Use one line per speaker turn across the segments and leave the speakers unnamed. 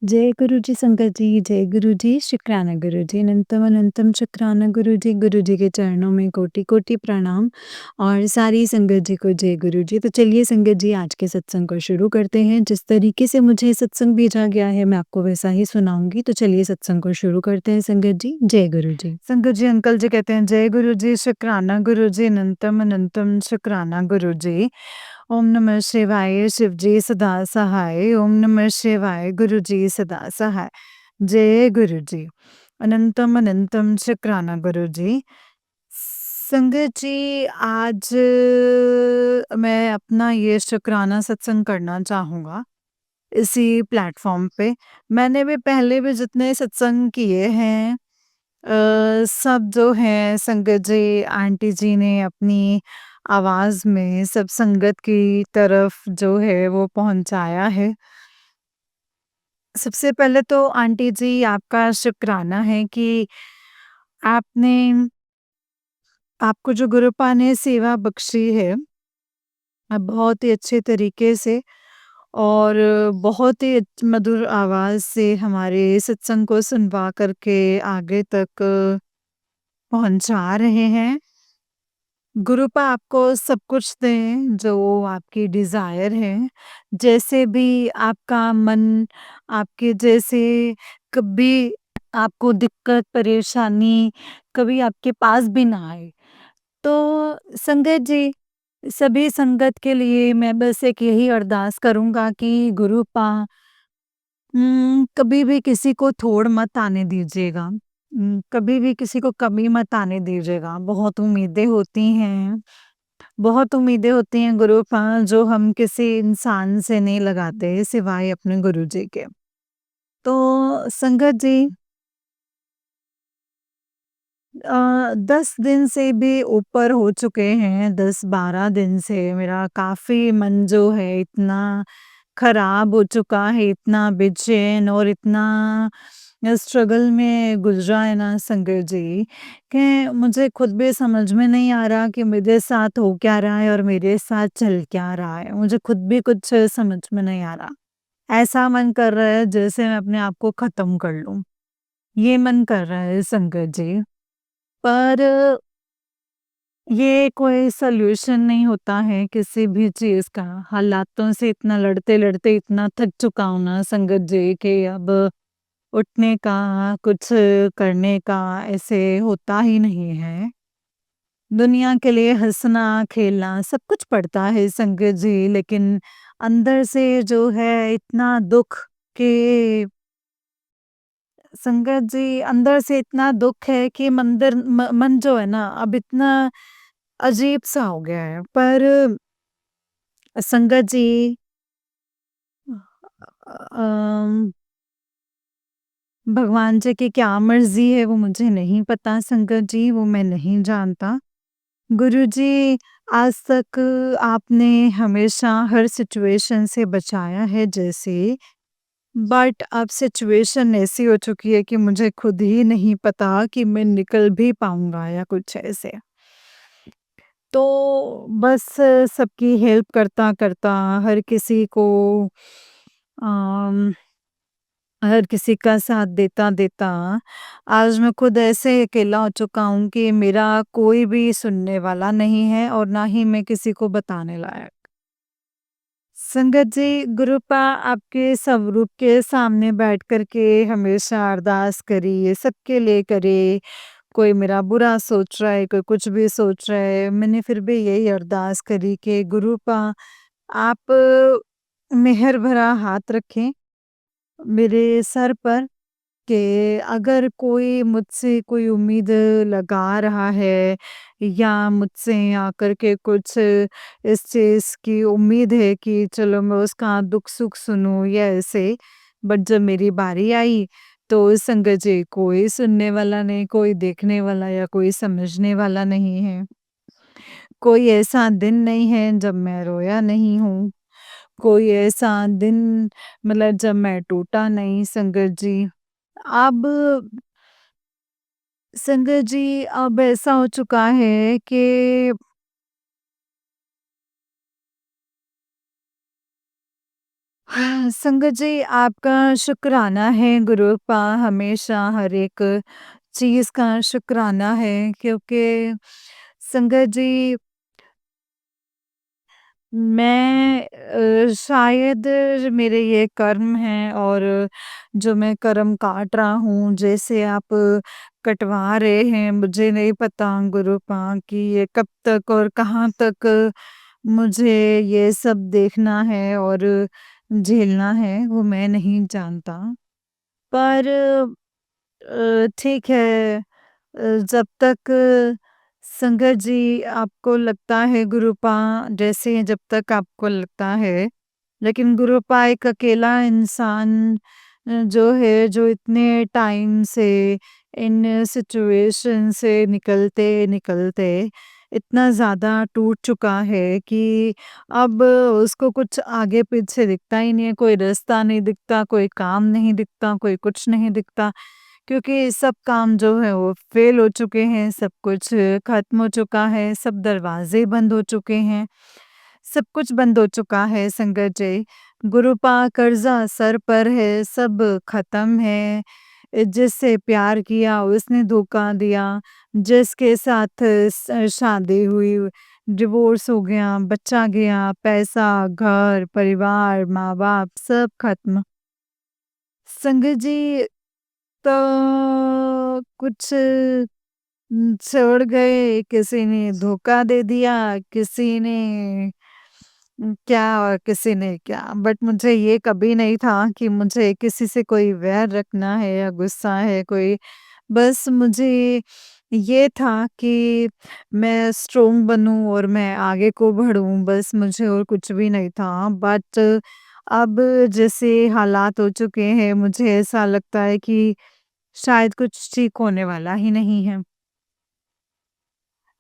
जय गुरु जी संगत जी, जय गुरु जी, शुक्राना गुरु जी, अनंतम अनंतम शुक्राना गुरु जी के चरणों में कोटि-कोटि प्रणाम और सारी संगत जी को जय गुरु जी। तो चलिए संगत जी आज के सत्संग को शुरू करते हैं। जिस तरीके से मुझे सत्संग भेजा गया है मैं आपको वैसा ही सुनाऊँगी। तो चलिए सत्संग को शुरू करते हैं संगत जी, जय गुरु जी। संगत जी अंकल जी कहते हैं जय गुरु जी, शुक्राना गुरु जी, अनंतम अनंतम शुक्राना गुरु जी। ओम नमः शिवाय शिव जी सदा सहाय। ओम नमः शिवाय गुरु जी सदा सहाय। जय गुरु जी। अनंतम अनंतम शुक्राना गुरु जी। संगत जी आज मैं अपना ये शुक्राना सत्संग करना चाहूँगा इसी प्लेटफ़ॉर्म पे। मैंने भी पहले भी जितने सत्संग किए हैं सब जो है संगत जी आंटी जी ने अपनी आवाज़ में सब संगत की तरफ जो है वो पहुँचाया है। सबसे पहले तो आंटी जी आपका शुक्राना है कि आपने आपको जो गुरुपा ने सेवा बख्शी है बहुत ही अच्छे तरीके से और बहुत ही मधुर आवाज़ से हमारे सत्संग को सुनवा कर के आगे तक पहुँचा रहे हैं। गुरुपा आपको सब कुछ दें जो आपकी डिज़ायर है। जैसे भी आपका मन आपके जैसे कभी आपको दिक्कत, परेशानी कभी आपके पास भी ना आए। तो संगत जी, सभी संगत के लिए मैं बस एक यही अरदास करूँगा कि गुरुपा कभी भी किसी को थोड़ मत आने दीजिएगा। कभी भी किसी को कमी मत आने दीजिएगा। बहुत उम्मीदें होती हैं गुरुपा जो हम किसी इंसान से नहीं लगाते सिवाय अपने गुरुजी के। तो संगत जी 10 दिन से भी ऊपर हो चुके हैं, 10-12 दिन से मेरा काफ़ी मन जो है इतना खराब हो चुका है, इतना बेचैन और इतना स्ट्रगल में गुज़रा है ना संगत जी, कि मुझे खुद भी समझ में नहीं आ रहा कि मेरे साथ हो क्या रहा है और मेरे साथ चल क्या रहा है। मुझे खुद भी कुछ समझ में नहीं आ रहा। ऐसा मन कर रहा है जैसे मैं अपने आप को ख़त्म कर लूँ, ये मन कर रहा है संगत जी। पर ये कोई सॉल्यूशन नहीं होता है किसी भी चीज़ का। हालातों से इतना लड़ते-लड़ते इतना थक चुका हूँ ना संगत जी कि अब उठने का, कुछ करने का ऐसे होता ही नहीं है। दुनिया के लिए हँसना-खेलना सब कुछ पड़ता है संगत जी, लेकिन अंदर से जो है इतना दुःख कि संगत जी अंदर से इतना दुःख है कि मन जो है ना अब इतना अजीब-सा हो गया है। पर संगत जी अम, भगवान जी की क्या मर्ज़ी है वो मुझे नहीं पता संगत जी, वो मैं नहीं जानता। गुरुजी आज तक आपने हमेशा हर सिचुएशन से बचाया है जैसे, बट अब सिचुएशन ऐसी हो चुकी है कि मुझे खुद ही नहीं पता कि मैं निकल भी पाऊँगा या कुछ ऐसे। तो बस सबकी हेल्प करता-करता हर किसी को अम, हर किसी का साथ देता-देता आज मैं खुद ऐसे अकेला हो चुका हूँ कि मेरा कोई भी सुनने वाला नहीं है और ना ही मैं किसी को बताने लायक। संगत जी, गुरुपा आपके स्वरूप के सामने बैठ कर के हमेशा अरदास करिए, सबके लिए करे। कोई मेरा बुरा सोच रहा है, कोई कुछ भी सोच रहा है, मैंने फिर भी यही अरदास करी कि गुरुपा आप मेहर भरा हाथ रखें मेरे सर पर कि अगर कोई मुझसे कोई उम्मीद लगा रहा है या मुझसे आकर के कुछ इस चीज़ की उम्मीद है कि चलो मैं उसका दुख-सुख सुनूँ या ऐसे, बट जब मेरी बारी आई तो संगत जी कोई सुनने वाला नहीं, कोई देखने वाला या कोई समझने वाला नहीं है। कोई ऐसा दिन नहीं है जब मैं रोया नहीं हूँ, कोई ऐसा दिन मतलब जब मैं टूटा नहीं संगत जी। अब संगत जी अब ऐसा हो चुका है कि संगत जी, आपका शुक्राना है गुरु का, हमेशा हर एक चीज़ का शुक्राना है, क्योंकि संगत जी, मैं शायद मेरे ये कर्म हैं, और जो मैं कर्म काट रहा हूँ, जैसे आप कटवा रहे हैं, मुझे नहीं पता गुरुपा कि ये कब तक और कहाँ तक मुझे ये सब देखना है और झेलना है, वो मैं नहीं जानता। पर ठीक है, जब तक संगत जी आपको लगता है गुरुपा, जैसे जब तक आपको लगता है, लेकिन गुरुपा एक अकेला इंसान जो है, जो इतने टाइम से इन सिचुएशन से निकलते-निकलते इतना ज़्यादा टूट चुका है कि अब उसको कुछ आगे-पीछे दिखता ही नहीं है, कोई रास्ता नहीं दिखता, कोई काम नहीं दिखता, कोई कुछ नहीं दिखता। क्योंकि सब काम जो है वो फ़ेल हो चुके हैं, सब कुछ ख़त्म हो चुका है, सब दरवाज़े बंद हो चुके हैं, सब कुछ बंद हो चुका है संगत जी। गुरुपा कर्ज़ा सर पर है, सब ख़त्म है। जिससे प्यार किया उसने धोखा दिया, जिसके साथ शादी हुई, डिवोर्स हो गया, बच्चा गया, पैसा, घर, परिवार, माँ-बाप सब ख़त्म। संगत जी, तो कुछ छोड़ गए, किसी ने धोखा दे दिया, किसी ने क्या और किसी ने क्या, बट मुझे ये कभी नहीं था कि मुझे किसी से कोई वैर रखना है या गुस्सा है कोई, बस मुझे ये था कि मैं स्ट्रॉन्ग बनूँ और मैं आगे को बढ़ूँ, बस मुझे और कुछ भी नहीं था। बट अब जैसे हालात हो चुके हैं, मुझे ऐसा लगता है कि शायद कुछ ठीक होने वाला ही नहीं है।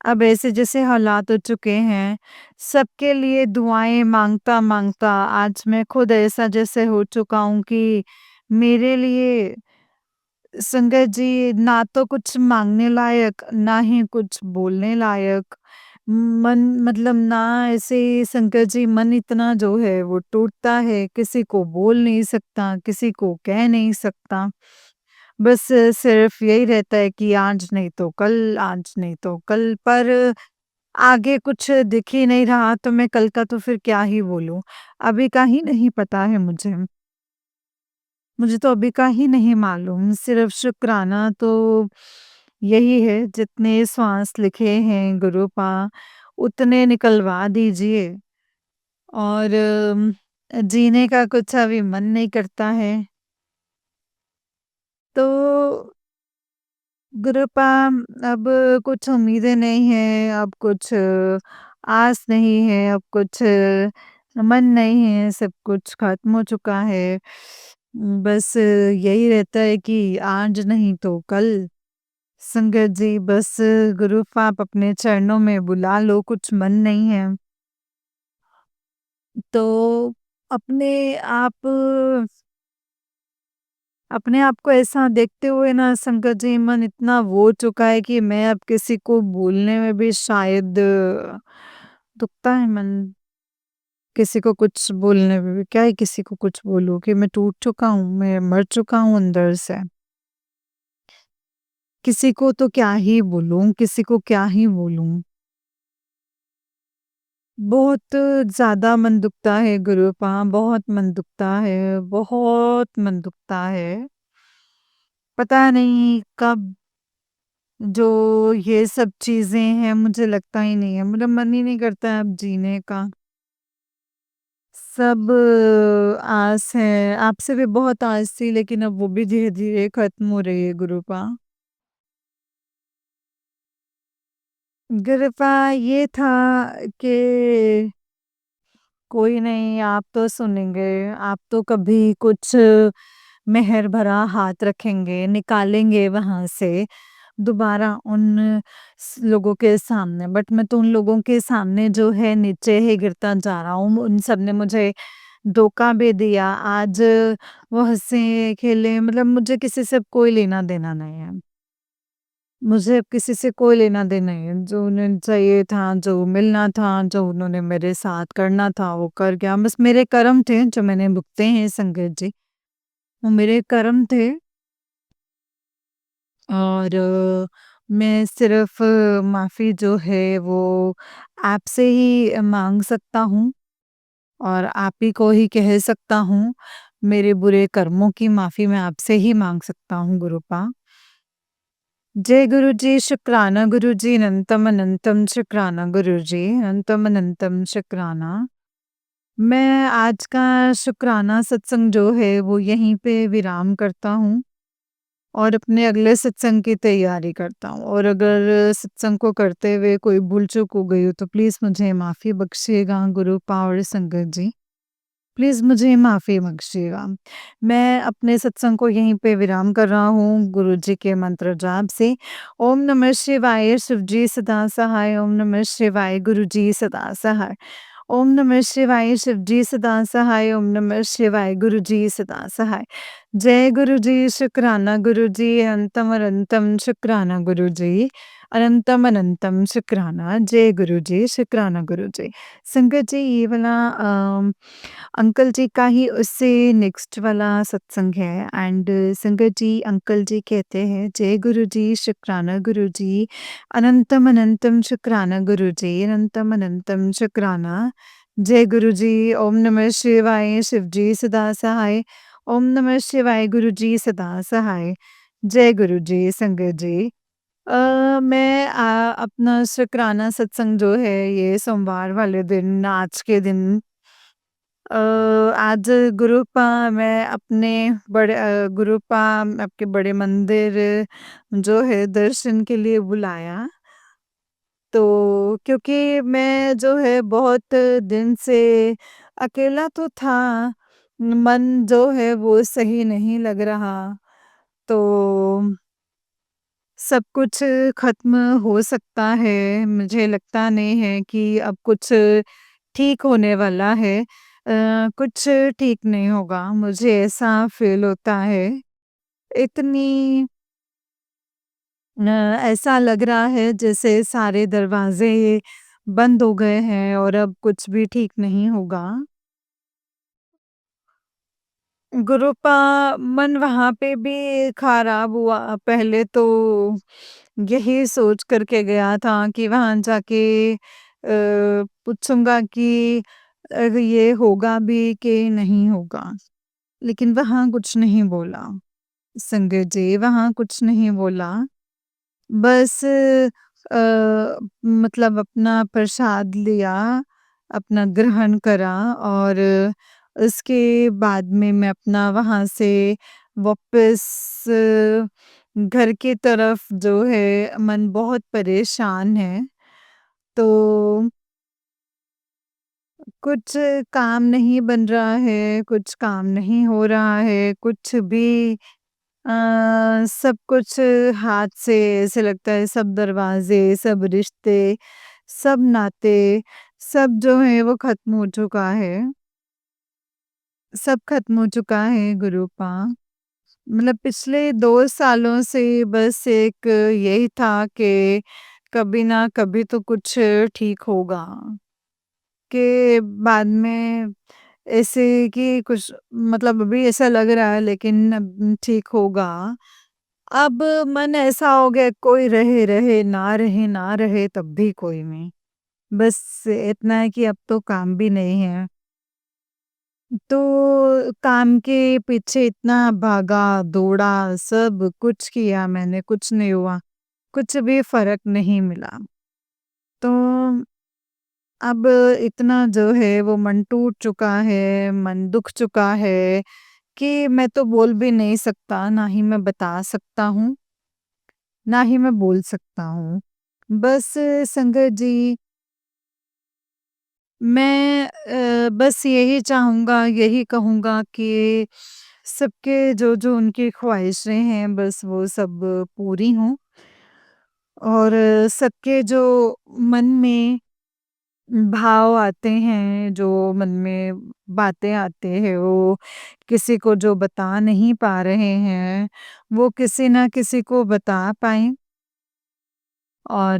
अब ऐसे जैसे हालात हो चुके हैं, सबके लिए दुआएँ माँगता-माँगता आज मैं खुद ऐसा जैसे हो चुका हूँ कि मेरे लिए संगत जी ना तो कुछ माँगने लायक, ना ही कुछ बोलने लायक। मन मतलब ना ऐसे संगत जी, मन इतना जो है वो टूटता है, किसी को बोल नहीं सकता, किसी को कह नहीं सकता। बस सिर्फ यही रहता है कि आज नहीं तो कल, आज नहीं तो कल, पर आगे कुछ दिख ही नहीं रहा, तो मैं कल का तो फिर क्या ही बोलूँ? अभी का ही नहीं पता है मुझे। मुझे तो अभी का ही नहीं मालूम, सिर्फ शुक्राना तो यही है, जितने श्वास लिखे हैं गुरुपा, उतने निकलवा दीजिए, और जीने का कुछ अभी मन नहीं करता है। तो गुरुपा, अब कुछ उम्मीदें नहीं है, अब कुछ आस नहीं है, अब कुछ मन नहीं है, सब कुछ खत्म हो चुका है। बस यही रहता है कि आज नहीं तो कल। संगत जी, बस गुरुपा आप अपने चरणों में बुला लो, कुछ मन नहीं है। तो अपने आप अपने आप को ऐसा देखते हुए ना संगत जी, मन इतना वो चुका है कि मैं अब किसी को बोलने में भी शायद दुखता है मन। किसी को कुछ बोलने में भी क्या ही किसी को कुछ बोलूँ कि मैं टूट चुका हूँ, मैं मर चुका हूँ अंदर से। किसी को तो क्या ही बोलूँ, किसी को क्या ही बोलूँ। बहुत ज़्यादा मन दुखता है गुरुपा, बहुत मन दुखता है, बहुत मन दुखता है। पता नहीं कब जो ये सब चीज़ें हैं, मुझे लगता ही नहीं है, मेरा मन ही नहीं करता है अब जीने का। सब आस है, आपसे भी बहुत आस थी, लेकिन अब वो भी धीरे-धीरे खत्म हो रही है गुरुपा। गुरुपा, ये था कि कोई नहीं, आप तो सुनेंगे, आप तो कभी कुछ मेहर भरा हाथ रखेंगे, निकालेंगे वहाँ से दोबारा उन लोगों के सामने, बट मैं तो उन लोगों के सामने जो है नीचे ही गिरता जा रहा हूँ। उन सब ने मुझे धोखा भी दिया, आज वो हंसे खेले, मतलब मुझे किसी से कोई लेना देना नहीं है। मुझे अब किसी से कोई लेना-देना नहीं है। जो उन्हें चाहिए था, जो मिलना था, जो उन्होंने मेरे साथ करना था, वो कर गया। बस मेरे कर्म थे जो मैंने भुगते हैं संगत जी। वो मेरे कर्म थे और मैं सिर्फ़ माफ़ी जो है वो आपसे ही माँग सकता हूँ और आप ही को ही कह सकता हूँ। मेरे बुरे कर्मों की माफ़ी मैं आपसे ही माँग सकता हूँ गुरूपा। जय गुरु जी, शुक्राना गुरु जी, अनंतम अनंतम शुक्राना गुरु जी, अनंतम अनंतम शुक्राना। मैं आज का शुक्राना सत्संग जो है वो यहीं पे विराम करता हूँ और अपने अगले सत्संग की तैयारी करता हूँ और अगर सत्संग को करते हुए कोई भूल-चूक हो गई हो तो प्लीज़ मुझे माफ़ी बख्शिएगा गुरुपा और संगत जी। प्लीज़ मुझे माफ़ी बख्शिएगा। मैं अपने सत्संग को यहीं पे विराम कर रहा हूँ गुरु जी के मंत्र जाप से। ओम नमः शिवाय, शिव जी सदा सहाय, ओम नमः शिवाय, गुरु जी सदा सहाय। ओम नमः शिवाय, शिव जी सदा सहाय, ओम नमः शिवाय, गुरु जी सदा सहाय। जय गुरु जी, शुक्राना गुरु जी, अनंतम अनंतम शुक्राना गुरु जी, अनंतम अनंतम शुक्राना। जय गुरु जी, शुक्राना गुरु जी। संगत जी ये वाला अंकल जी का ही उससे नेक्स्ट वाला सत्संग है एंड संगत जी अंकल जी कहते हैं जय गुरु जी, शुक्राना गुरु जी, अनंतम अनंतम शुक्राना गुरु जी, अनंतम अनंतम शुक्राना। जय गुरु जी, ओम नमः शिवाय, शिव जी सदा सहाय, ओम नमः शिवाय, गुरु जी सदा सहाय। जय गुरु जी, संगत जी। मैं अपना शुक्राना सत्संग जो है ये सोमवार वाले दिन आज के दिन आज गुरुपा मैं अपने गुरुपा आपके बड़े मंदिर जो है दर्शन के लिए बुलाया। तो क्योंकि मैं जो है बहुत दिन से अकेला तो था, मन जो है वो सही नहीं लग रहा। तो सब कुछ ख़त्म हो सकता है, मुझे लगता नहीं है कि अब कुछ ठीक होने वाला है। कुछ ठीक नहीं होगा, मुझे ऐसा फ़ील होता है। इतनी ऐसा लग रहा है जैसे सारे दरवाज़े बंद हो गए हैं और अब कुछ भी ठीक नहीं होगा। ग्रुप मन वहाँ पे भी खराब हुआ। पहले तो यही सोच कर के गया था कि वहाँ जाके पूछूँगा कि ये होगा भी कि नहीं होगा। लेकिन वहाँ कुछ नहीं बोला। संगत जी वहाँ कुछ नहीं बोला। बस मतलब अपना प्रसाद लिया, अपना ग्रहण करा और उसके बाद में मैं अपना वहाँ से वापस घर की तरफ जो है मन बहुत परेशान है। तो कुछ काम नहीं बन रहा है, कुछ काम नहीं हो रहा है, कुछ भी सब कुछ हाथ से ऐसे लगता है सब दरवाज़े, सब रिश्ते, सब नाते, सब जो है वो ख़त्म हो चुका है। सब ख़त्म हो चुका है गुरूपा। मतलब पिछले 2 सालों से बस एक यही था कि कभी ना कभी तो कुछ ठीक होगा। के बाद में ऐसे कि कुछ मतलब अभी ऐसा लग रहा है लेकिन अब ठीक होगा। अब मन ऐसा हो गया कोई रहे, रहे, ना रहे तब भी कोई नहीं। बस इतना है कि अब तो काम भी नहीं है। तो काम के पीछे इतना भागा, दौड़ा, सब कुछ किया मैंने, कुछ नहीं हुआ। कुछ भी फ़र्क नहीं मिला। तो अब इतना जो है वो मन टूट चुका है, मन दुख चुका है कि मैं तो बोल भी नहीं सकता, ना ही मैं बता सकता हूँ, ना ही मैं बोल सकता हूँ। बस संगत जी मैं बस यही चाहूँगा, यही कहूँगा कि सबके जो-जो उनकी ख़्वाहिशें हैं बस वो सब पूरी हों और सबके जो मन में भाव आते हैं, जो मन में बातें आते हैं, वो किसी को जो बता नहीं पा रहे हैं, वो किसी ना किसी को बता पाएँ। और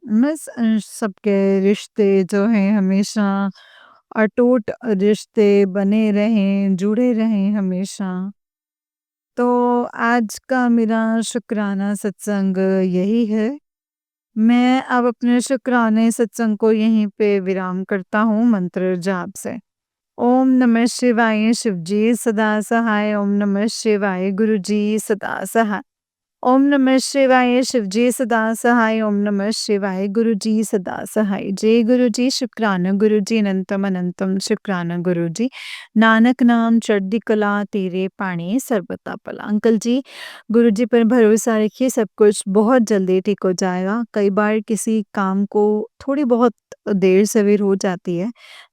बस सबके रिश्ते जो हैं हमेशा अटूट रिश्ते बने रहें, जुड़े रहें हमेशा। तो आज का मेरा शुक्राना सत्संग यही है। मैं अब अपने शुक्राने सत्संग को यहीं पे विराम करता हूँ मंत्र जाप से। ओम नमः शिवाय शिवजी सदा सहाय, ओम नमः शिवाय गुरुजी सदा सहाय। ओम नमः शिवाय शिवजी सदा सहाय, ओम नमः शिवाय गुरुजी सदा सहाय। जय गुरुजी शुक्राना गुरुजी अनंतम अनंतम शुक्राना गुरुजी। नानक नाम चढ़दी कला तेरे पाणी सर्बता भला। अंकल जी, गुरुजी पर भरोसा रखिए, सब कुछ बहुत जल्दी ठीक हो जाएगा। कई बार किसी काम को थोड़ी बहुत देर सवेर हो जाती है,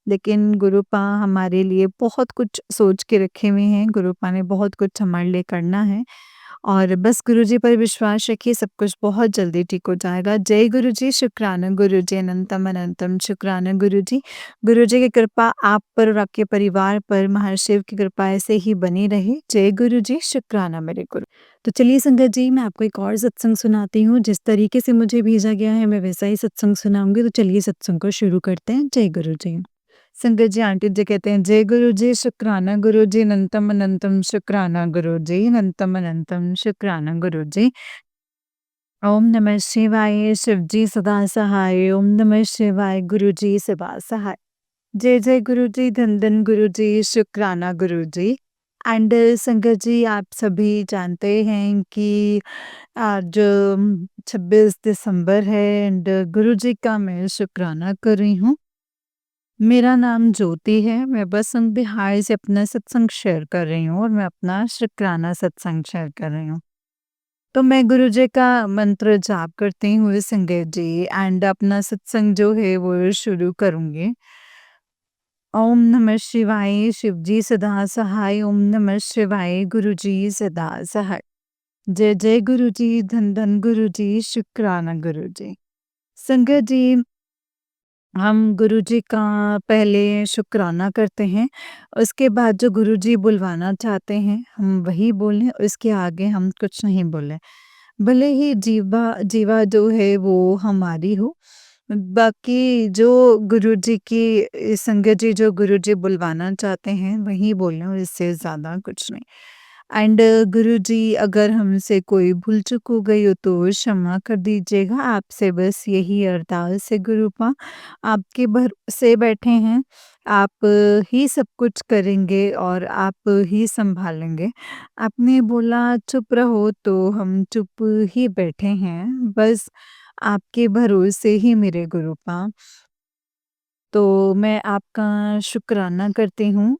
लेकिन गुरुपा हमारे लिए बहुत कुछ सोच के रखे हुए हैं। गुरुपा ने बहुत कुछ हमारे लिए करना है और बस गुरुजी पर विश्वास रखिए, सब कुछ बहुत जल्दी ठीक हो जाएगा। जय गुरुजी शुक्राना गुरुजी अनंतम अनंतम शुक्राना गुरुजी। गुरुजी की कृपा आप पर और आपके परिवार पर, महाशिव की कृपा ऐसे ही बनी रहे। जय गुरुजी शुक्राना मेरे गुरु। तो चलिए संगत जी, मैं आपको एक और सत्संग सुनाती हूँ। जिस तरीके से मुझे भेजा गया है मैं वैसा ही सत्संग सुनाऊंगी। तो चलिए सत्संग को शुरू करते हैं। जय गुरु जी। संगत जी, आंटी जी कहते हैं जय गुरु जी शुक्राना गुरु जी अनंतम अनंतम शुक्राना गुरु जी अनंतम अनंतम शुक्राना गुरु जी। ओम नमः शिवाय शिवजी सदा सहाय, ओम नमः शिवाय गुरु जी सदा सहाय। जय जय गुरु जी, धन धन गुरु जी, शुक्राना गुरु जी। एंड संगत जी, आप सभी जानते हैं कि आज 26 दिसंबर है एंड गुरु जी का मैं शुक्राना कर रही हूँ। मेरा नाम ज्योति है, मैं बसंत बिहार से अपना सत्संग शेयर कर रही हूँ और मैं अपना शुक्राना सत्संग शेयर कर रही हूँ। तो मैं गुरु जी का मंत्र जाप करती हूँ संगत जी एंड अपना सत्संग जो है वो शुरू करूँगी। ओम नमः शिवाय शिवजी सदा सहाय, ओम नमः शिवाय गुरुजी सदा सहाय। जय जय गुरुजी, धन धन गुरुजी, शुक्राना गुरुजी। संगत जी, हम गुरुजी का पहले शुक्राना करते हैं, उसके बाद जो गुरुजी बुलवाना चाहते हैं हम वही बोलें, उसके आगे हम कुछ नहीं बोलें। भले ही जीवा जो है वो हमारी हो, बाकी जो गुरुजी की संगत जी जो गुरुजी बुलवाना चाहते हैं वही बोलें, इससे ज़्यादा कुछ नहीं। एंड गुरुजी, अगर हमसे कोई भूल चूक हो गई हो तो क्षमा कर दीजिएगा। आपसे बस यही अरदास है गुरुपा, आपके भरोसे बैठे हैं, आप ही सब कुछ करेंगे और आप ही सँभालेंगे। आपने बोला चुप रहो तो हम चुप ही बैठे हैं, बस आपके भरोसे ही मेरे गुरुपा। तो मैं आपका शुक्राना करती हूँ।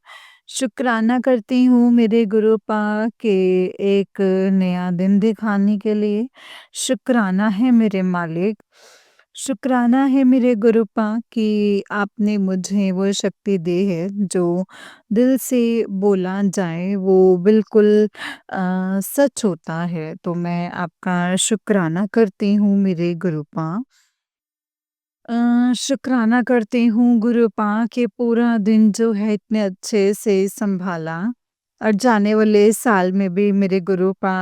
शुक्राना करती हूँ मेरे गुरुपा के एक नया दिन दिखाने के लिए। शुक्राना है मेरे मालिक। शुक्राना है मेरे गुरुपा कि आपने मुझे वो शक्ति दी है जो दिल से बोला जाए वो बिल्कुल सच होता है। तो मैं आपका शुक्राना करती हूँ मेरे गुरुपा। शुक्राना करती हूँ गुरुपा कि पूरा दिन जो है इतने अच्छे से संभाला और जाने वाले साल में भी मेरे गुरुपा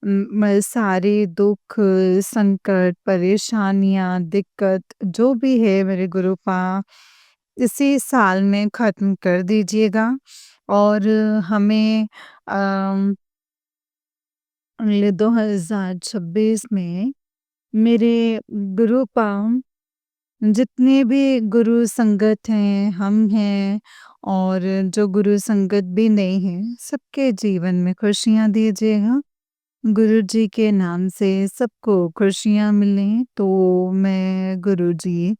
मैं सारे दुख, संकट, परेशानियाँ, दिक्कत जो भी है मेरे गुरुपा इसी साल में ख़त्म कर दीजिएगा और हमें अम, अगले 2026 में मेरे गुरुपा जितने भी गुरु संगत हैं, हम हैं और जो गुरु संगत भी नहीं है, सबके जीवन में खुशियाँ दीजिएगा। गुरु जी के नाम से सबको खुशियाँ मिलें। तो मैं गुरु जी,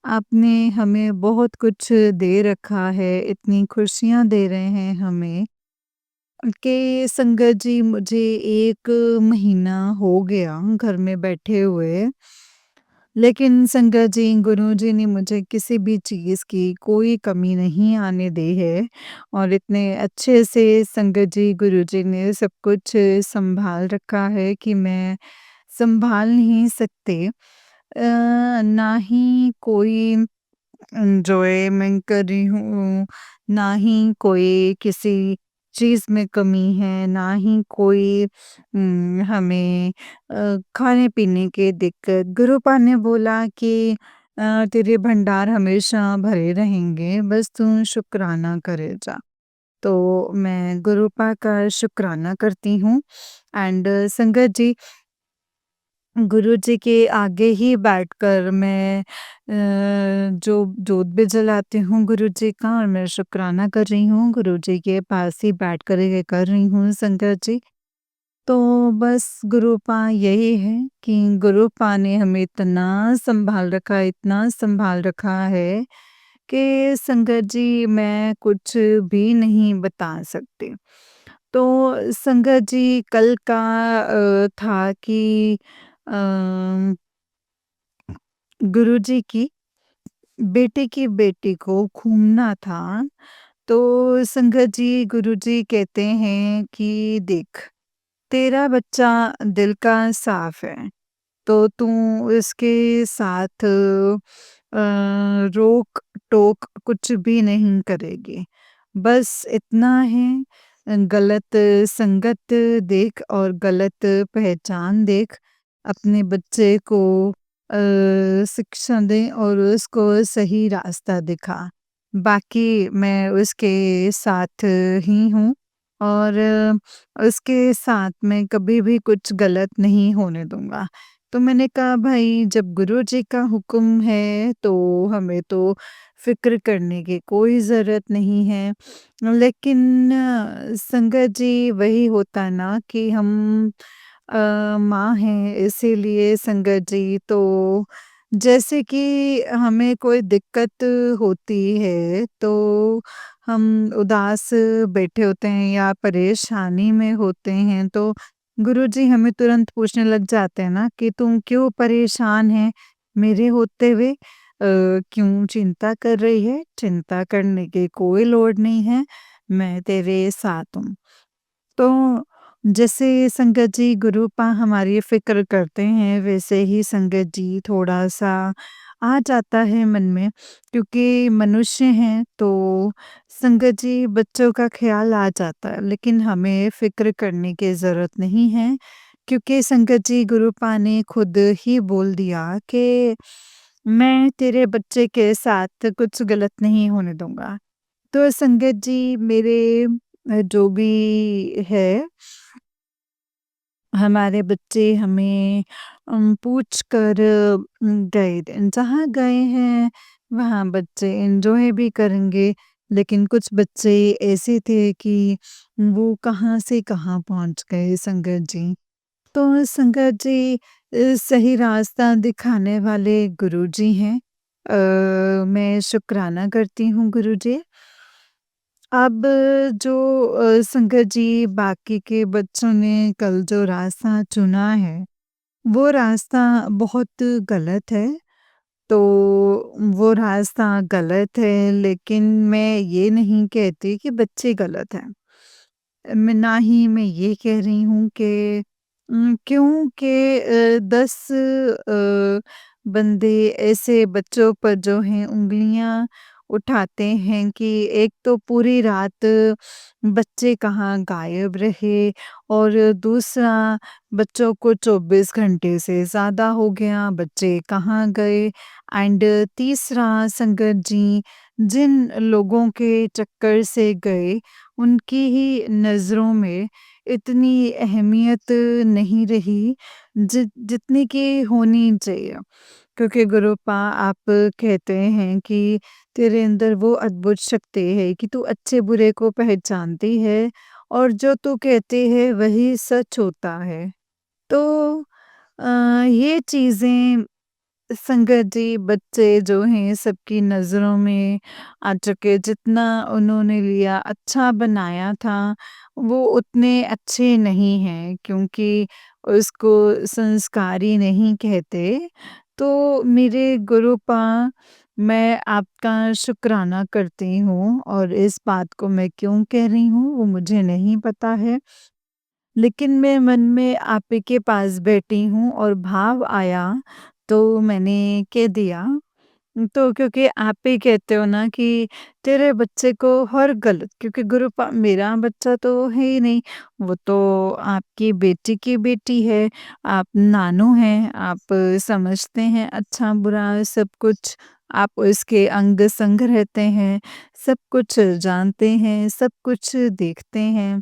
आपने हमें बहुत कुछ दे रखा है, इतनी खुशियाँ दे रहे हैं हमें कि संगत जी मुझे 1 महीना हो गया घर में बैठे हुए। लेकिन संगत जी, गुरुजी ने मुझे किसी भी चीज़ की कोई कमी नहीं आने दी है और इतने अच्छे से संगत जी गुरुजी ने सब कुछ सँभाल रखा है कि मैं सँभाल नहीं सकते। ना ही कोई एन्जॉयमेंट कर रही हूँ, ना ही कोई किसी चीज़ में कमी है, ना ही कोई हमें खाने-पीने की दिक्कत। गुरुपा ने बोला कि तेरे भंडार हमेशा भरे रहेंगे, बस तू शुक्राना करे जा। तो मैं गुरुपा का शुक्राना करती हूँ एंड संगत जी, गुरुजी के आगे ही बैठकर मैं जो जोत भी जलाती हूँ गुरुजी का, और मैं शुक्राना कर रही हूँ, गुरुजी के पास ही बैठकर ये कर रही हूँ संगत जी। तो बस गुरुपा यही है कि गुरुपा ने हमें इतना सँभाल रखा है, इतना सँभाल रखा है कि संगत जी मैं कुछ भी नहीं बता सकती। तो संगत जी कल का था कि अ, गुरुजी की बेटी को घूमना था। तो संगत जी गुरुजी कहते हैं कि देख, तेरा बच्चा दिल का साफ है, तो तू इसके साथ रोक-टोक कुछ भी नहीं करेगी। बस इतना है, गलत संगत देख और गलत पहचान देख, अपने बच्चे को शिक्षा दे और उसको सही रास्ता दिखा। बाकी मैं उसके साथ ही हूँ और उसके साथ मैं कभी भी कुछ गलत नहीं होने दूँगा। तो मैंने कहा भाई जब गुरुजी का हुक्म है तो हमें तो फ़िक्र करने की कोई ज़रूरत नहीं है। लेकिन संगत जी वही होता है ना कि हम माँ हैं, इसीलिए संगत जी तो जैसे कि हमें कोई दिक्कत होती है तो हम उदास बैठे होते हैं या परेशानी में होते हैं तो गुरुजी हमें तुरंत पूछने लग जाते हैं ना कि तुम क्यों परेशान है मेरे होते हुए, क्यों चिंता कर रही है? चिंता करने की कोई लोड़ नहीं है, मैं तेरे साथ हूँ। तो जैसे संगत जी गुरुपा हमारी फ़िक्र करते हैं, वैसे ही संगत जी थोड़ा-सा आ जाता है मन में, क्योंकि मनुष्य हैं तो संगत जी बच्चों का ख़्याल आ जाता है, लेकिन हमें फ़िक्र करने की ज़रूरत नहीं है, क्योंकि संगत जी गुरुपा ने खुद ही बोल दिया कि मैं तेरे बच्चे के साथ कुछ गलत नहीं होने दूँगा। तो संगत जी मेरे जो भी है, हमारे बच्चे हमें पूछ कर गए थे। जहाँ गए हैं वहाँ बच्चे एन्जॉय भी करेंगे, लेकिन कुछ बच्चे ऐसे थे कि वो कहाँ से कहाँ पहुँच गए संगत जी। तो संगत जी सही रास्ता दिखाने वाले गुरुजी हैं। मैं शुकराना करती हूँ गुरुजी। अब जो संगत जी बाकी के बच्चों ने कल जो रास्ता चुना है, वो रास्ता बहुत गलत है। तो वो रास्ता गलत है, लेकिन मैं ये नहीं कहती कि बच्चे गलत हैं। मैं ना ही मैं ये कह रही हूँ कि क्योंकि 10 बंदे ऐसे बच्चों पर जो हैं उँगलियाँ उठाते हैं कि एक तो पूरी रात बच्चे कहाँ गायब रहे और दूसरा बच्चों को 24 घंटे से ज़्यादा हो गया, बच्चे कहाँ गए एंड तीसरा संगत जी जिन लोगों के चक्कर से गए उनकी ही नज़रों में इतनी अहमियत नहीं रही जितनी कि होनी चाहिए, क्योंकि गुरुपा आप कहते हैं कि तेरे अंदर वो अद्भुत शक्ति है कि तू अच्छे बुरे को पहचानती है और जो तू कहती है वही सच होता है। तो अ, ये चीज़ें संगत जी बच्चे जो हैं सबकी नज़रों में आ चुके, जितना उन्होंने लिया अच्छा बनाया था, वो उतने अच्छे नहीं हैं क्योंकि उसको संस्कारी नहीं कहते। तो मेरे गुरुपा मैं आपका शुकराना करती हूँ और इस बात को मैं क्यों कह रही हूँ वो मुझे नहीं पता है। लेकिन मैं मन में आप ही के पास बैठी हूँ और भाव आया तो मैंने कह दिया। तो क्योंकि आप ही कहते हो ना कि तेरे बच्चे को हर गलत, क्योंकि मेरा बच्चा तो है ही नहीं, वो तो आपकी बेटी की बेटी है, आप नानू हैं, आप समझते हैं अच्छा-बुरा सब कुछ, आप उसके अंग-संग रहते हैं, सब कुछ जानते हैं, सब कुछ देखते हैं।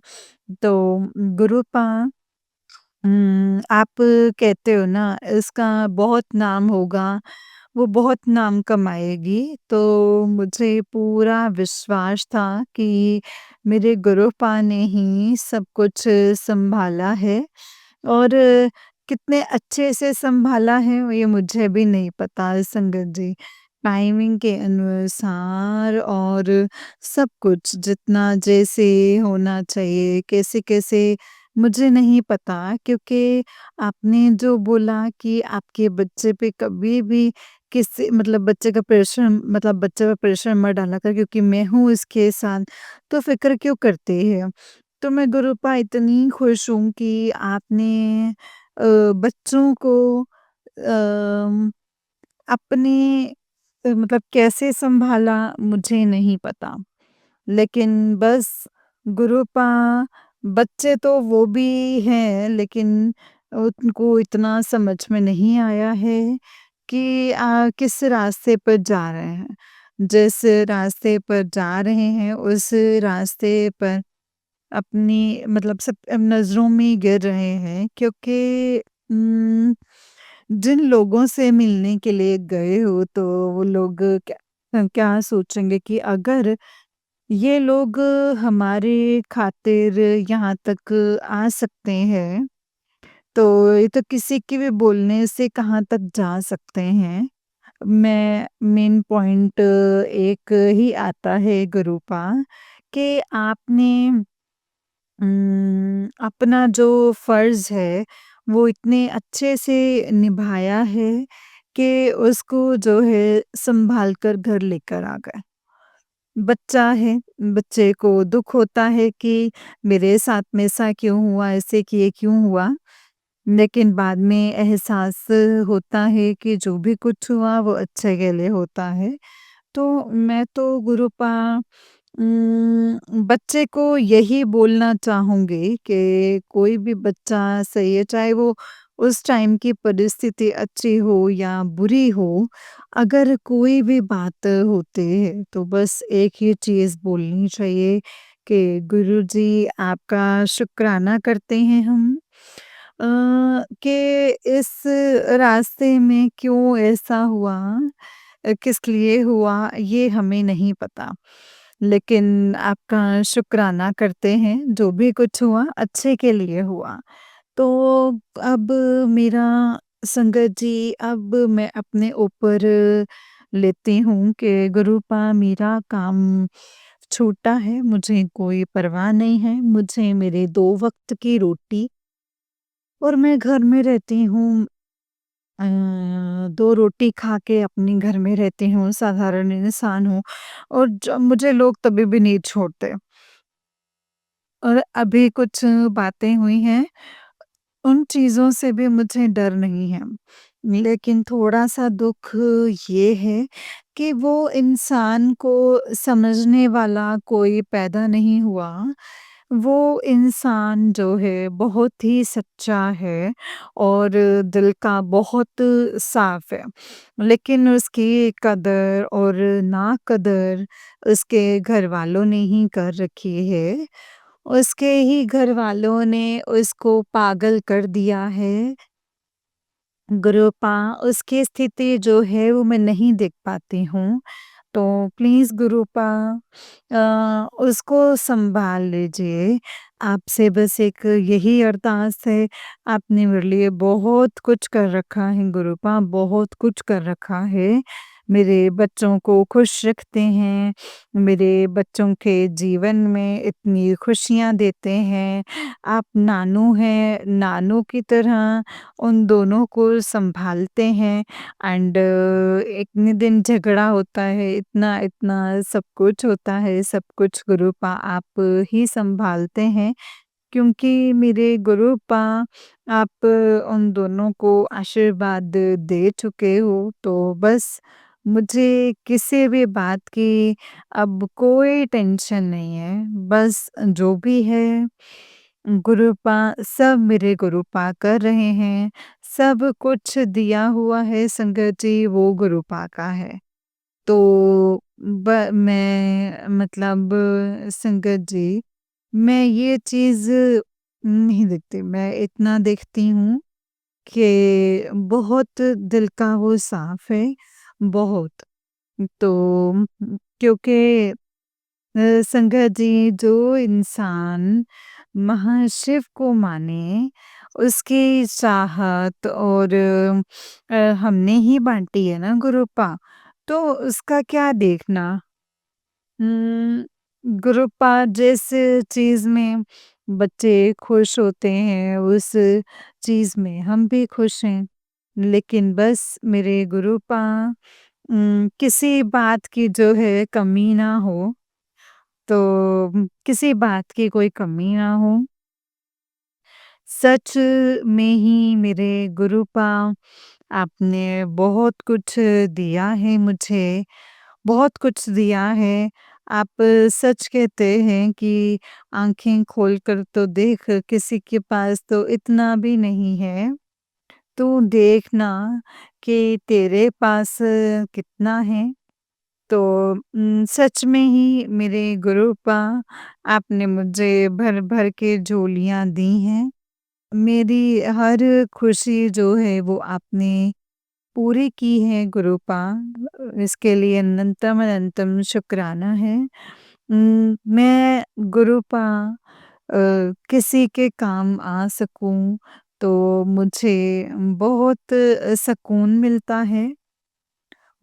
तो गुरुपा आप कहते हो ना इसका बहुत नाम होगा, वो बहुत नाम कमाएगी, तो मुझे पूरा विश्वास था कि मेरे गुरुपा ने ही सब कुछ सँभाला है और कितने अच्छे से सँभाला है ये मुझे भी नहीं पता संगत जी। टाइमिंग के अनुसार और सब कुछ जितना जैसे होना चाहिए, कैसे-कैसे मुझे नहीं पता, क्योंकि आपने जो बोला कि आपके बच्चे पे कभी भी किसी मतलब बच्चे पे प्रेशर मत डाला कर, क्योंकि मैं हूँ इसके साथ, तो फ़िक्र क्यों करते हैं? तो मैं गुरूपा इतनी खुश हूँ कि आपने बच्चों को अपने मतलब कैसे सँभाला मुझे नहीं पता। लेकिन बस गुरूपा बच्चे तो वो भी हैं, लेकिन उनको इतना समझ में नहीं आया है कि किस रास्ते पर जा रहे हैं। जिस रास्ते पर जा रहे हैं उस रास्ते पर अपनी मतलब सब नज़रों में गिर रहे हैं, क्योंकि जिन लोगों से मिलने के लिए गए हो तो वो लोग क्या क्या सोचेंगे कि अगर ये लोग हमारे खातिर यहाँ तक आ सकते हैं, तो ये तो किसी के भी बोलने से कहाँ तक जा सकते हैं। मैं मेन पॉइंट एक ही आता है गुरूपा कि आपने अपना जो फ़र्ज़ है, वो इतने अच्छे से निभाया है कि उसको जो है सँभाल कर घर लेकर आ गए। बच्चा है, बच्चे को दुःख होता है कि मेरे साथ में ऐसा क्यों हुआ, ऐसे कि ये क्यों हुआ? लेकिन बाद में एहसास होता है कि जो भी कुछ हुआ वो अच्छे के लिए होता है। तो मैं तो गुरूपा बच्चे को यही बोलना चाहूँगी कि कोई भी बच्चा सही है, चाहे वो उस टाइम की परिस्थिति अच्छी हो या बुरी हो, अगर कोई भी बात होती है तो बस एक ही चीज़ बोलनी चाहिए कि गुरुजी आपका शुक्राना करते हैं हम कि इस रास्ते में क्यों ऐसा हुआ, किस लिए हुआ ये हमें नहीं पता। लेकिन आपका शुक्राना करते हैं, जो भी कुछ हुआ अच्छे के लिए हुआ। तो अब मेरा संगत जी, अब मैं अपने ऊपर लेती हूँ कि गुरूपा मेरा काम छोटा है, मुझे कोई परवाह नहीं है, मुझे मेरे 2 वक़्त की रोटी और मैं घर में रहती हूँ, 2 रोटी खा के अपने घर में रहती हूँ, साधारण इंसान हूँ और ज मुझे लोग कभी भी नहीं छोड़ते। और अभी कुछ बातें हुई हैं, उन चीज़ों से भी मुझे डर नहीं है। लेकिन थोड़ा-सा दुःख ये है कि वो इंसान को समझने वाला कोई पैदा नहीं हुआ। वो इंसान जो है बहुत ही सच्चा है और दिल का बहुत साफ़ है। लेकिन उसकी कदर और नाकदर उसके घरवालों ने ही कर रखी है। उसके ही घरवालों ने उसको पागल कर दिया है। गुरूपा उसकी स्थिति जो है वो मैं नहीं देख पाती हूँ। तो प्लीज़ गुरूपा उसको सँभाल लीजिए। आपसे बस एक यही अरदास है, आपने मेरे लिए बहुत कुछ कर रखा है गुरूपा, बहुत कुछ कर रखा है। मेरे बच्चों को खुश रखते हैं, मेरे बच्चों के जीवन में इतनी खुशियाँ देते हैं। आप नानू हैं, नानू की तरह उन दोनों को सँभालते हैं एंड इतने दिन झगड़ा होता है, इतना-इतना सब कुछ होता है, सब कुछ गुरूपा आप ही सँभालते हैं, क्योंकि मेरे गुरूपा आप उन दोनों को आशीर्वाद दे चुके हो, तो बस मुझे किसी भी बात की अब कोई टेंशन नहीं है। बस जो भी है गुरुपा सब मेरे गुरुपा कर रहे हैं। सब कुछ दिया हुआ है संगत जी वो गुरुपा का है। तो मैं मतलब संगत जी मैं ये चीज़ नहीं देखती। मैं इतना देखती हूँ कि बहुत दिल का वो साफ़ है, बहुत। तो क्योंकि संगत जी जो इंसान महाशिव को माने, उसकी चाहत और हमने ही बाँटी है ना गुरुपा, तो उसका क्या देखना? गुरुपा जिस चीज़ में बच्चे खुश होते हैं, उस चीज़ में हम भी खुश हैं। लेकिन बस मेरे गुरुपा किसी बात की जो है कमी ना हो, तो किसी बात की कोई कमी ना हो। सच में ही मेरे गुरुपा आपने बहुत कुछ दिया है मुझे, बहुत कुछ दिया है। आप सच कहते हैं कि आँखें खोलकर तो देख, किसी के पास तो इतना भी नहीं है। तू देखना कि तेरे पास कितना है। तो सच में ही मेरे गुरुपा आपने मुझे भर-भर के झोलियाँ दी हैं। मेरी हर खुशी जो है वो आपने पूरी की है गुरुपा। इसके लिए अनंतम-अनंतम शुक्राना है। मैं गुरुपा किसी के काम आ सकूँ तो मुझे बहुत सुकून मिलता है।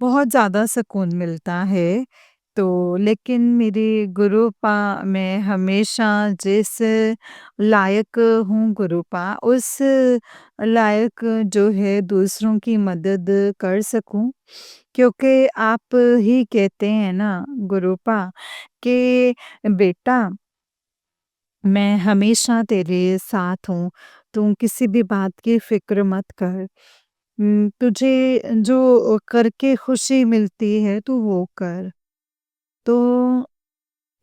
बहुत ज़्यादा सुकून मिलता है। तो लेकिन मेरे गुरुपा मैं हमेशा जिस लायक हूँ गुरुपा, उस लायक जो है दूसरों की मदद कर सकूँ। क्योंकि आप ही कहते हैं ना गुरुपा कि बेटा मैं हमेशा तेरे साथ हूँ, तू किसी भी बात की फ़िक्र मत कर। तुझे जो करके खुशी मिलती है तू वो कर। तो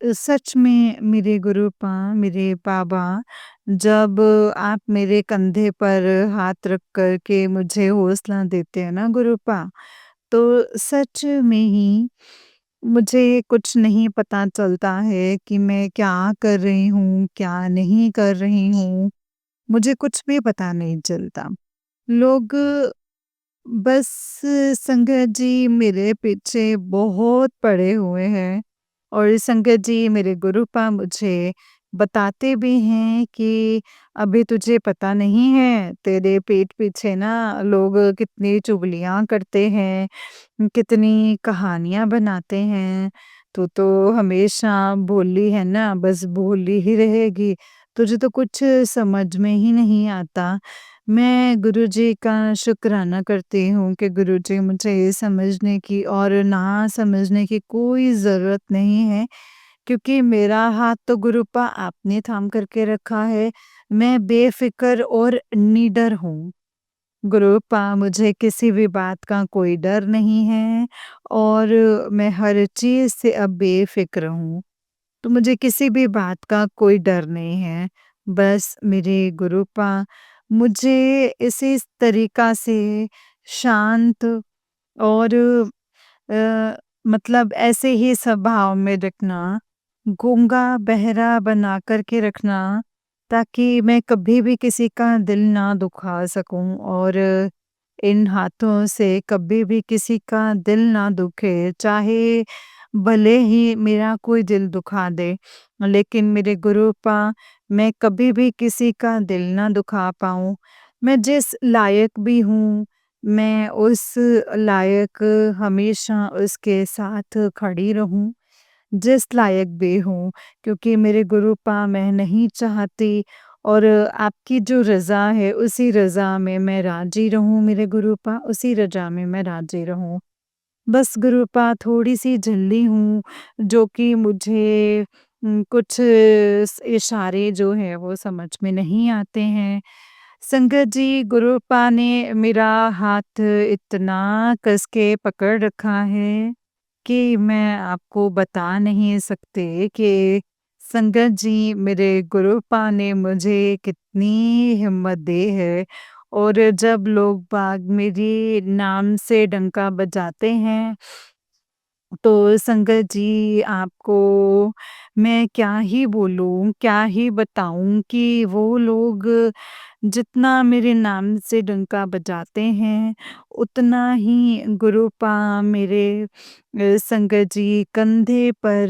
सच में मेरे गुरुपा, मेरे बाबा जब आप मेरे कंधे पर हाथ रख कर के मुझे हौसला देते हैं ना गुरुपा, तो सच में ही मुझे कुछ नहीं पता चलता है कि मैं क्या कर रही हूँ, क्या नहीं कर रही हूँ। मुझे कुछ भी पता नहीं चलता। लोग बस संगत जी मेरे पीछे बहुत पड़े हुए हैं और संगत जी मेरे गुरुपा मुझे बताते भी हैं कि अभी तुझे पता नहीं है तेरे पीठ पीछे ना लोग कितनी चुगलियाँ करते हैं, कितनी कहानियाँ बनाते हैं। तू तो हमेशा भोली है ना, बस भोली ही रहेगी। तुझे तो कुछ समझ में ही नहीं आता। मैं गुरुजी का शुक्राना करती हूँ कि गुरुजी मुझे ये समझने की और ना समझने की कोई ज़रूरत नहीं है, क्योंकि मेरा हाथ तो गुरुपा आपने थाम करके रखा है। मैं बेफ़िक्र और निडर हूँ। गुरुपा मुझे किसी भी बात का कोई डर नहीं है और मैं हर चीज़ से अब बेफ़िक्र हूँ। तो मुझे किसी भी बात का कोई डर नहीं है। बस मेरे गुरुपा मुझे इसी तरीक़ा से शांत और मतलब ऐसे ही स्वभाव में रखना, गूँगा बहरा बना कर के रखना, ताकि मैं कभी भी किसी का दिल ना दुखा सकूँ और इन हाथों से कभी भी किसी का दिल ना दुखे, चाहे भले ही मेरा कोई दिल दुखा दे, लेकिन मेरे गुरुपा मैं कभी भी किसी का दिल ना दुखा पाऊँ। मैं जिस लायक भी हूँ, मैं उस लायक हमेशा उसके साथ खड़ी रहूँ, जिस लायक भी हूँ, क्योंकि मेरे गुरुपा मैं नहीं चाहती और आपकी जो रज़ा है, उसी रज़ा में मैं राज़ी रहूँ मेरे गुरुपा, उसी रज़ा में मैं राज़ी रहूँ। बस गुरुपा थोड़ी-सी झल्ली हूँ, जो कि मुझे कुछ इशारे जो हैं वो समझ में नहीं आते हैं। संगत जी, गुरुपा ने मेरा हाथ इतना कस के पकड़ रखा है कि मैं आपको बता नहीं सकते कि संगत जी मेरे गुरुपा ने मुझे कितनी हिम्मत दी है। और जब लोग बाग मेरी नाम से डंका बजाते हैं तो संगत जी आपको मैं क्या ही बोलूँ, क्या ही बताऊँ कि वो लोग जितना मेरे नाम से डंका बजाते हैं, उतना ही गुरुपा मेरे संगत जी कंधे पर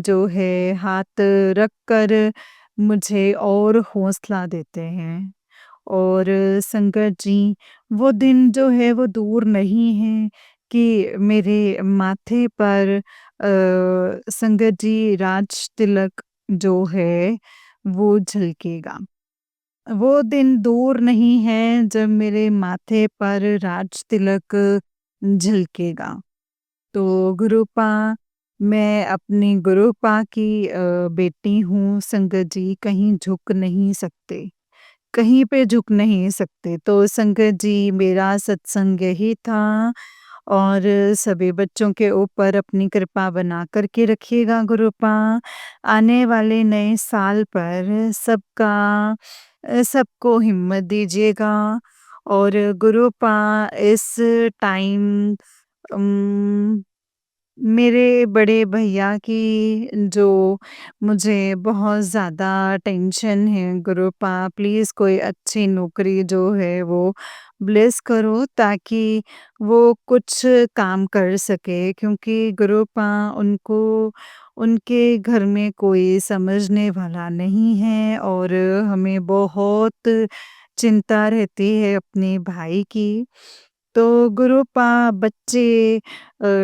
जो है हाथ रख कर मुझे और हौसला देते हैं। और संगत जी, वो दिन जो है वो दूर नहीं है कि मेरे माथे पर संगत जी राज तिलक जो है वो झलकेगा। वो दिन दूर नहीं है जब मेरे माथे पर राज तिलक झलकेगा। तो गुरुपा मैं अपनी गुरुपा की बेटी हूँ संगत जी, कहीं झुक नहीं सकते। कहीं पे झुक नहीं सकते। तो संगत जी मेरा सत्संग यही था और सभी बच्चों के ऊपर अपनी कृपा बना कर के रखिएगा गुरुपा। आने वाले नए साल पर सबको हिम्मत दीजिएगा और गुरुपा इस टाइम उम मेरे बड़े भैया की जो मुझे बहुत ज़्यादा टेंशन है गुरुपा प्लीज़ कोई अच्छी नौकरी जो है वो ब्लेस करो ताकि वो कुछ काम कर सके क्योंकि गुरुपा उनको उनके घर में कोई समझने वाला नहीं है और हमें बहुत चिंता रहती है अपने भाई की। तो गुरुपा बच्चे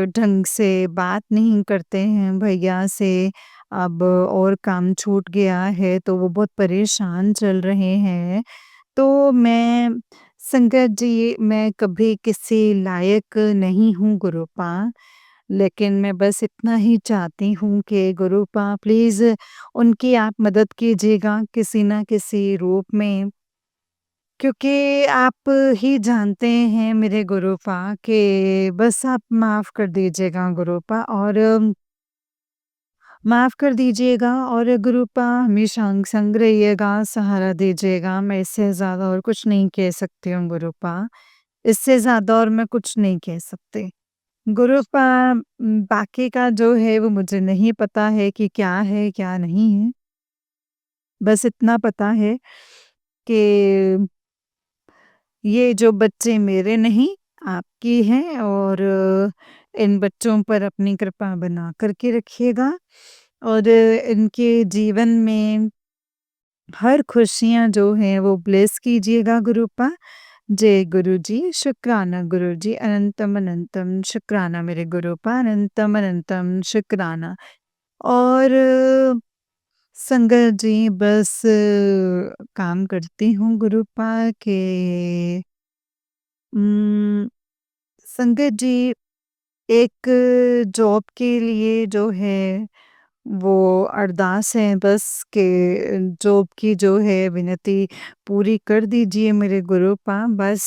ढंग से बात नहीं करते हैं भैया से अब और काम छूट गया है तो वो बहुत परेशान चल रहे हैं। तो मैं संगत जी मैं कभी किसी लायक नहीं हूँ गुरुपा, लेकिन मैं बस इतना ही चाहती हूँ कि गुरुपा प्लीज़ उनकी आप मदद कीजिएगा किसी न किसी रूप में। क्योंकि आप ही जानते हैं मेरे गुरुपा कि बस आप माफ़ कर दीजिएगा गुरुपा और माफ़ कर दीजिएगा और गुरुपा हमेशा संग रहिएगा, सहारा दीजिएगा। मैं इससे ज़्यादा और कुछ नहीं कह सकती हूँ गुरुपा। इससे ज़्यादा और मैं कुछ नहीं कह सकती। गुरुपा बाकी का जो है वो मुझे नहीं पता है कि क्या है, क्या नहीं है। बस इतना पता है कि ये जो बच्चे मेरे नहीं, आपकी हैं और इन बच्चों पर अपनी कृपा बना कर के रखिएगा और इनके जीवन में हर खुशियाँ जो हैं वो ब्लेस कीजिएगा गुरुपा। जय गुरुजी, शुक्राना गुरुजी, अनंतम अनंतम शुक्राना मेरे गुरुपा, अनंतम अनंतम शुक्राना। और संगत जी बस काम करती हूँ गुरुपा के उम, संगत जी एक जॉब के लिए जो है वो अरदास है बस कि जॉब की जो है विनती पूरी कर दीजिए मेरे गुरुपा बस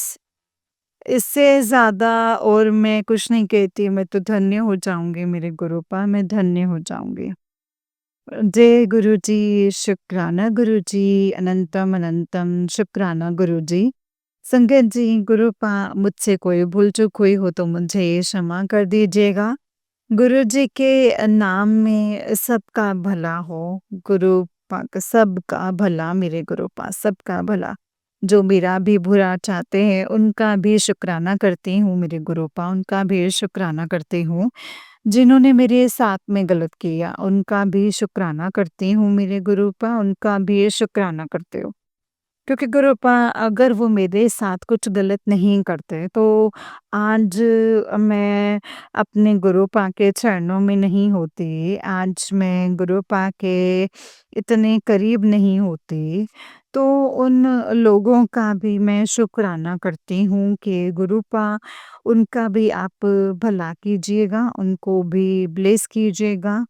इससे ज़्यादा और मैं कुछ नहीं कहती मैं तो धन्य हो जाऊँगी मेरे गुरुपा मैं धन्य हो जाऊँगी। जय गुरुजी, शुक्राना गुरुजी, अनंतम अनंतम शुक्राना गुरुजी। संगत जी गुरुपा मुझसे कोई भूल-चूक हुई हो तो मुझे क्षमा कर दीजिएगा। गुरुजी के नाम में सबका भला हो, गुरुपा का सबका भला मेरे गुरुपा सबका भला। जो मेरा भी बुरा चाहते हैं उनका भी शुक्राना करती हूँ मेरे गुरुपा, उनका भी शुक्राना करती हूँ। जिन्होंने मेरे साथ में गलत किया उनका भी शुक्राना करती हूँ मेरे गुरुपा, उनका भी शुक्राना करती हूँ। क्योंकि गुरुपा अगर वो मेरे साथ कुछ गलत नहीं करते तो आज मैं अपने गुरुपा के चरणों में नहीं होती, आज मैं गुरुपा के इतने करीब नहीं होती। तो उन लोगों का भी मैं शुक्राना करती हूँ कि गुरुपा उनका भी आप भला कीजिएगा, उनको भी ब्लेस कीजिएगा।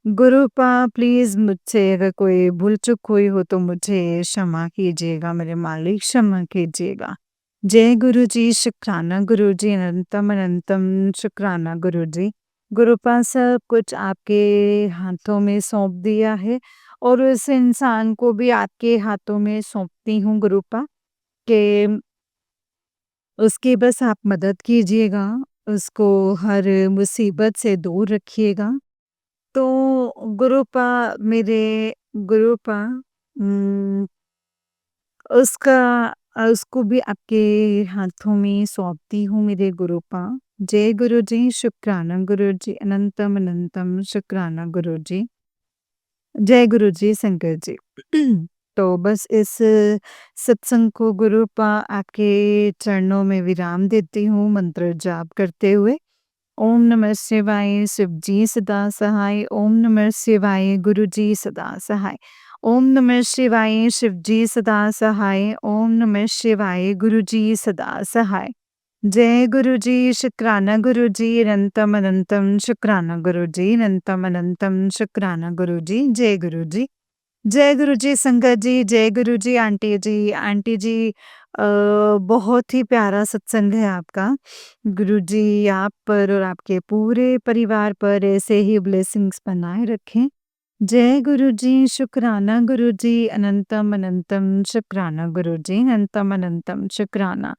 गुरुपा प्लीज़ मुझसे अगर कोई भूल-चूक हुई हो तो मुझे क्षमा कीजिएगा, मेरे मालिक क्षमा कीजिएगा। जय गुरुजी, शुक्राना गुरुजी, अनंतम अनंतम शुक्राना गुरुजी। गुरुपा सब कुछ आपके हाथों में सौंप दिया है और उस इंसान को भी आपके हाथों में सौंपती हूँ गुरुपा कि उसकी बस आप मदद कीजिएगा, उसको हर मुसीबत से दूर रखिएगा। तो गुरुपा मेरे गुरुपा उम, उसका उसको भी आपके हाथों में सौंपती हूँ मेरे गुरुपा। जय गुरुजी, शुक्राना गुरुजी, अनंतम अनंतम शुक्राना गुरुजी। जय गुरुजी, शंकर जी। तो बस इस सत्संग को गुरुपा आपके चरणों में विराम देती हूँ मंत्र जाप करते हुए। ओम नमः शिवाय, शिव जी सदा सहाय। ओम नमः शिवाय, गुरु जी सदा सहाय। ओम नमः शिवाय, शिव जी सदा सहाय। ओम नमः शिवाय, गुरु जी सदा सहाय। जय गुरु जी, शुक्राना गुरु जी, अनंतम अनंतम शुक्राना गुरु जी, अनंतम अनंतम शुक्राना गुरु जी, जय गुरु जी। जय गुरु जी संगत जी, जय गुरु जी आंटी जी। आंटी जी बहुत ही प्यारा सत्संग है आपका। गुरु जी आप पर और आपके पूरे परिवार पर ऐसे ही ब्लेसिंग्स बनाए रखें। जय गुरु जी, शुक्राना गुरु जी, अनंतम अनंतम शुक्राना गुरु जी, अनंतम अनंतम शुक्राना।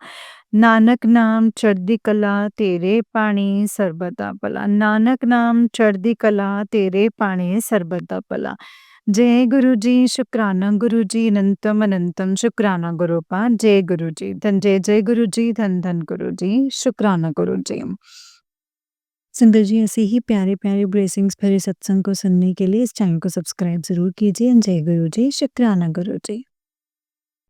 नानक नाम चढ़दी कला तेरे पाणी सर्बदा भला। नानक नाम चढ़दी कला तेरे पाणी सर्बदा भला। जय गुरु जी, शुक्राना गुरु जी, अनंतम अनंतम शुक्राना गुरुपा। जय गुरु जी, धन जय जय गुरु जी, धन धन गुरु जी, शुक्राना गुरु जी। संगत जी ऐसे ही प्यारे प्यारे ब्लेसिंग्स भरे सत्संग को सुनने के लिए इस चैनल को सब्सक्राइब जरूर कीजिए। जय गुरु जी, शुक्राना गुरु जी।